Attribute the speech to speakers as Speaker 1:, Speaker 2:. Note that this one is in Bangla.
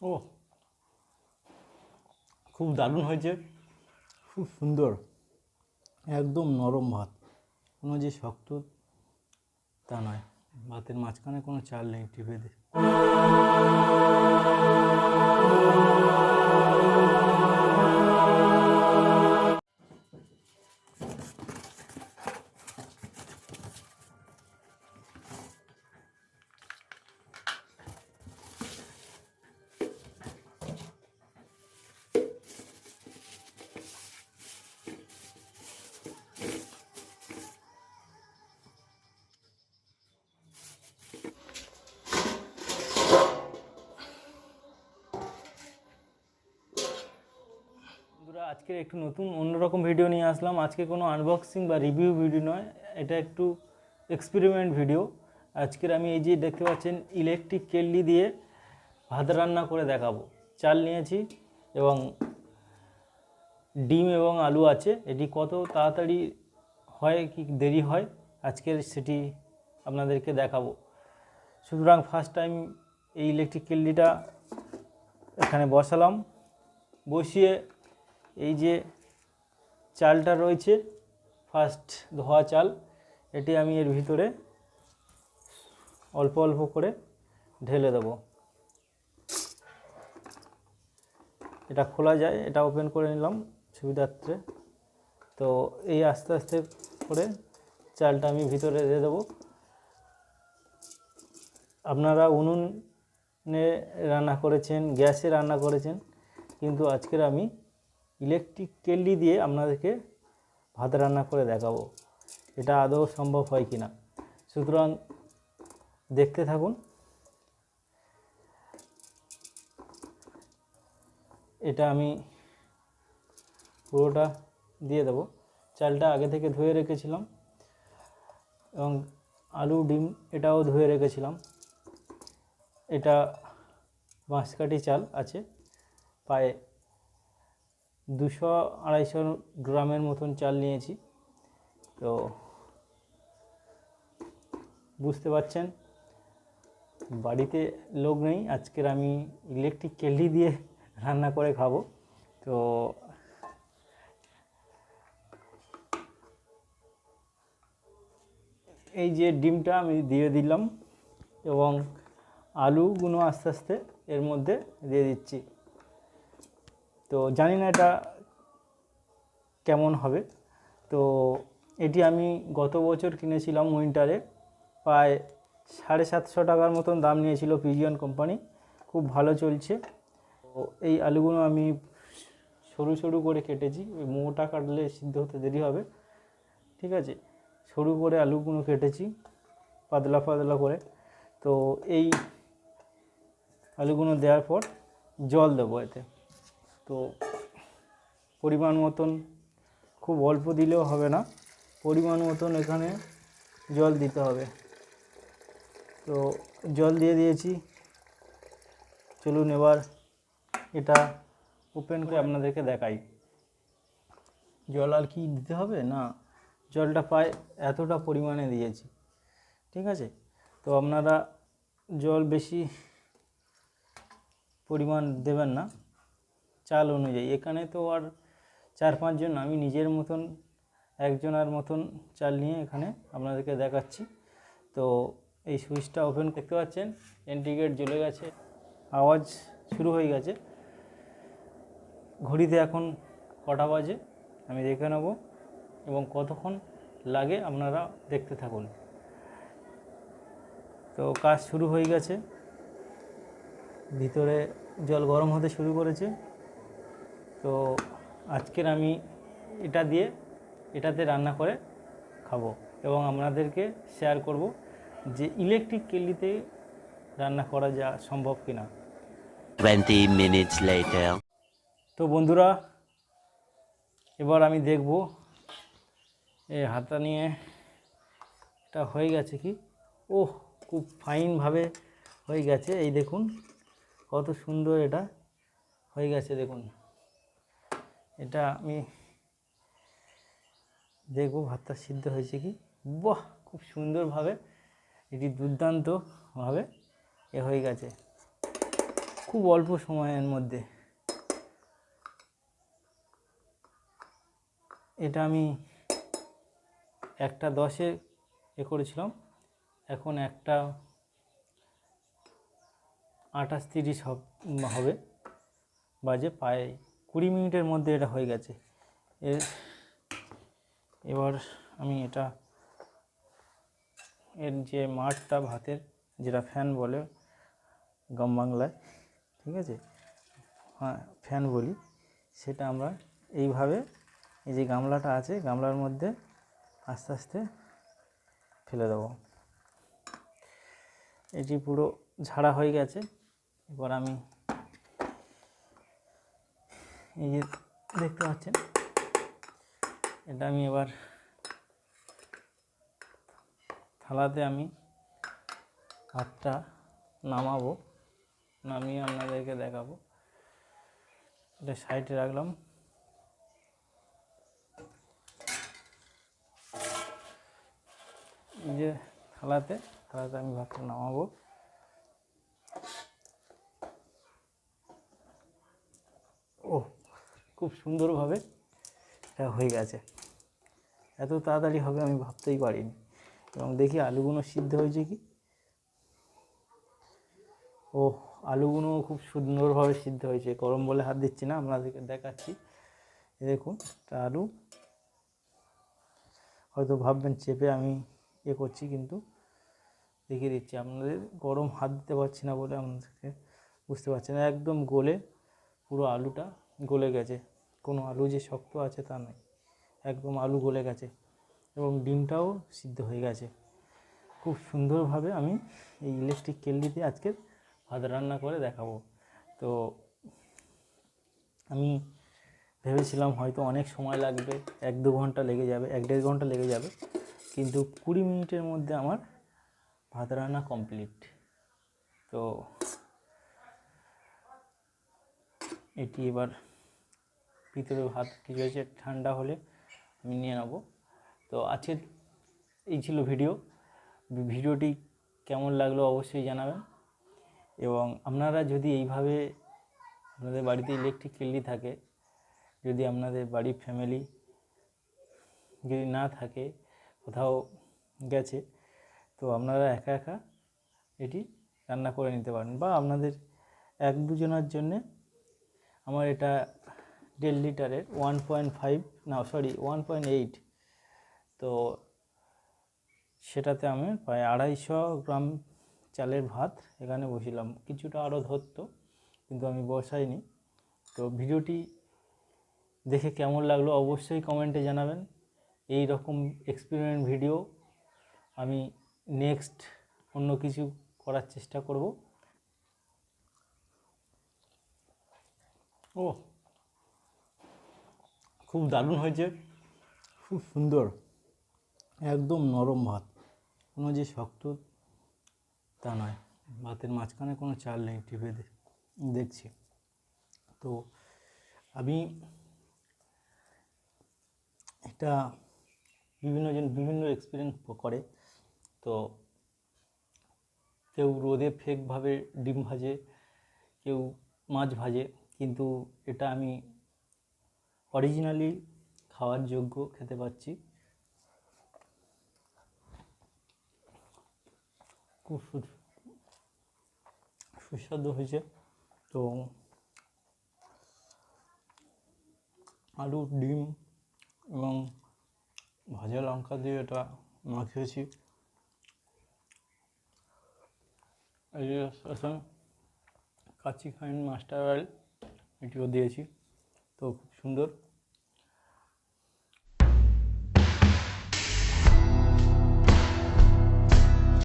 Speaker 1: ও খুব দারুণ হয়েছে, খুব সুন্দর, একদম নরম ভাত, কোনো যে শক্ত তা নয়। ভাতের মাঝখানে কোনো চাল নেই টিপে দিয়ে। আজকে একটু নতুন অন্যরকম ভিডিও নিয়ে আসলাম। আজকে কোনো আনবক্সিং বা রিভিউ ভিডিও নয়, এটা একটু এক্সপেরিমেন্ট ভিডিও। আজকের আমি এই যে দেখতে পাচ্ছেন ইলেকট্রিক কেটলি দিয়ে ভাত রান্না করে দেখাবো। চাল নিয়েছি এবং ডিম এবং আলু আছে। এটি কত তাড়াতাড়ি হয় কি দেরি হয় আজকের সেটি আপনাদেরকে দেখাবো। সুতরাং ফার্স্ট টাইম এই ইলেকট্রিক কেটলিটা এখানে বসালাম, বসিয়ে এই যে চালটা রয়েছে ফার্স্ট ধোয়া চাল, এটি আমি এর ভিতরে অল্প অল্প করে ঢেলে দেব। এটা খোলা যায়, এটা ওপেন করে নিলাম সুবিধার্থে। তো এই আস্তে আস্তে করে চালটা আমি ভিতরে দিয়ে দেবো। আপনারা উনুনে রান্না করেছেন, গ্যাসে রান্না করেছেন, কিন্তু আজকের আমি ইলেকট্রিক কেটলি দিয়ে আপনাদেরকে ভাত রান্না করে দেখাবো এটা আদৌ সম্ভব হয় কি না। সুতরাং দেখতে থাকুন। এটা আমি পুরোটা দিয়ে দেব। চালটা আগে থেকে ধুয়ে রেখেছিলাম এবং আলু ডিম এটাও ধুয়ে রেখেছিলাম। এটা বাঁশকাঠি চাল আছে, প্রায় 200-250 গ্রামের মতন চাল নিয়েছি। তো বুঝতে পারছেন বাড়িতে লোক নেই, আজকের আমি ইলেকট্রিক কেটলি দিয়ে রান্না করে খাবো। তো এই যে ডিমটা আমি দিয়ে দিলাম এবং আলুগুলো আস্তে আস্তে এর মধ্যে দিয়ে দিচ্ছি। তো জানি না এটা কেমন হবে। তো এটি আমি গত বছর কিনেছিলাম উইন্টারে, প্রায় 750 টাকার মতন দাম নিয়েছিল পিজিয়ন কোম্পানি, খুব ভালো চলছে। তো এই আলুগুলো আমি সরু সরু করে কেটেছি, ওই মোটা কাটলে সিদ্ধ হতে দেরি হবে, ঠিক আছে। সরু করে আলুগুলো কেটেছি পাতলা পাতলা করে। তো এই আলুগুলো দেওয়ার পর জল দেবো এতে। তো পরিমাণ মতন, খুব অল্প দিলেও হবে না, পরিমাণ মতন এখানে জল দিতে হবে। তো জল দিয়ে দিয়েছি। চলুন এবার এটা ওপেন করে আপনাদেরকে দেখাই। জল আর কি দিতে হবে না, জলটা প্রায় এতটা পরিমাণে দিয়েছি, ঠিক আছে। তো আপনারা জল বেশি পরিমাণ দেবেন না চাল অনুযায়ী। এখানে তো আর 4-5 জন, আমি নিজের মতন একজনের মতন চাল নিয়ে এখানে আপনাদেরকে দেখাচ্ছি। তো এই সুইচটা ওপেন দেখতে পাচ্ছেন, ইন্ডিকেটর জ্বলে গেছে, আওয়াজ শুরু হয়ে গেছে। ঘড়িতে এখন কটা বাজে আমি দেখে নেব এবং কতক্ষণ লাগে আপনারা দেখতে থাকুন। তো কাজ শুরু হয়ে গেছে, ভিতরে জল গরম হতে শুরু করেছে। তো আজকের আমি এটাতে রান্না করে খাবো এবং আপনাদেরকে শেয়ার করব যে ইলেকট্রিক কেটলিতে রান্না করা যা সম্ভব কিনা।
Speaker 2: 20 minutes later.
Speaker 1: তো বন্ধুরা, এবার আমি দেখব এই হাতা নিয়ে এটা হয়ে গেছে কি। ওহ, খুব ফাইনভাবে হয়ে গেছে। এই দেখুন কত সুন্দর এটা হয়ে গেছে। দেখুন, এটা আমি দেখব ভাতটা সিদ্ধ হয়েছে কি। বাহ, খুব সুন্দরভাবে, এটি দুর্দান্তভাবে হয়ে গেছে। খুব অল্প সময়ের মধ্যে। এটা আমি 1:10 করেছিলাম, এখন 1:28-30 হবে বাজে, প্রায় 20 মিনিটের মধ্যে এটা হয়ে গেছে। এবার আমি এর যে মাঠটা ভাতের, যেটা ফ্যান বলে গ্রাম বাংলায়, ঠিক আছে, হ্যাঁ ফ্যান বলি, সেটা আমরা এইভাবে এই যে গামলাটা আছে, গামলার মধ্যে আস্তে আস্তে ফেলে দেবো। এটি পুরো ঝাড়া হয়ে গেছে। এবার আমি এই যে দেখতে পাচ্ছেন, এটা আমি এবার থালাতে আমি ভাতটা নামাবো, নামিয়ে আপনাদেরকে দেখাবো। এটা সাইডে রাখলাম। এই যে থালাতে আমি ভাতটা নামাবো। ও খুব সুন্দরভাবে এটা হয়ে গেছে। এত তাড়াতাড়ি হবে আমি ভাবতেই পারিনি। এবং দেখি আলুগুলো সিদ্ধ হয়েছে কি। ও আলুগুলো খুব সুন্দরভাবে সিদ্ধ হয়েছে। গরম বলে হাত দিচ্ছি না, আপনাদেরকে দেখাচ্ছি। দেখুন একটা আলু, হয়তো ভাববেন চেপে আমি করছি, কিন্তু দেখিয়ে দিচ্ছি আপনাদের। গরম হাত দিতে পারছি না বলে আপনাদেরকে বুঝতে পারছেন, একদম গলে পুরো আলুটা গলে গেছে। কোনো আলু যে শক্ত আছে তা নয়, একদম আলু গলে গেছে এবং ডিমটাও সিদ্ধ হয়ে গেছে। খুব সুন্দরভাবে আমি এই ইলেকট্রিক কেটলিতে আজকে ভাত রান্না করে দেখাবো। তো আমি ভেবেছিলাম হয়তো অনেক সময় লাগবে, 1-2 ঘন্টা লেগে যাবে, 1-1.5 ঘন্টা লেগে যাবে, কিন্তু 20 মিনিটের মধ্যে আমার ভাত রান্না কমপ্লিট। তো এটি এবার ভিতরে ভাত ঠিক হয়েছে, ঠান্ডা হলে আমি নিয়ে নেব। তো আজকের এই ছিল ভিডিওটি কেমন লাগলো অবশ্যই জানাবেন। এবং আপনারা যদি এইভাবে আপনাদের বাড়িতে ইলেকট্রিক কেটলি থাকে, যদি আপনাদের বাড়ির ফ্যামিলি যদি না থাকে, কোথাও গেছে, তো আপনারা একা একা এটি রান্না করে নিতে পারেন। বা আপনাদের 1-2 জনের জন্যে, আমার এটা 1.5 লিটারের 1.8, তো সেটাতে আমি প্রায় 250 গ্রাম চালের ভাত এখানে বসিলাম। কিছুটা আরও ধরতো, কিন্তু আমি বসাইনি। তো ভিডিওটি দেখে কেমন লাগলো অবশ্যই কমেন্টে জানাবেন। এই রকম এক্সপেরিমেন্ট ভিডিও আমি নেক্সট অন্য কিছু করার চেষ্টা করব। ও খুব দারুণ হয়েছে, খুব সুন্দর, একদম নরম ভাত, কোনো যে শক্ত তা নয়। ভাতের মাঝখানে কোনো চাল নেই, টিপে দেখছি। তো আমি এটা বিভিন্নজন বিভিন্ন এক্সপিরিয়েন্স করে। তো কেউ রোদে ফেকভাবে ডিম ভাজে, কেউ মাছ ভাজে, কিন্তু এটা আমি অরিজিনালি খাওয়ার যোগ্য খেতে পাচ্ছি। খুব সুস্বাদু হয়েছে। তো আলু, ডিম এবং ভাজা লঙ্কা দিয়ে এটা মাখিয়েছি। এই যে কাচ্চি ফাইন মাস্টার অয়েল এটিও দিয়েছি। তো খুব সুন্দর।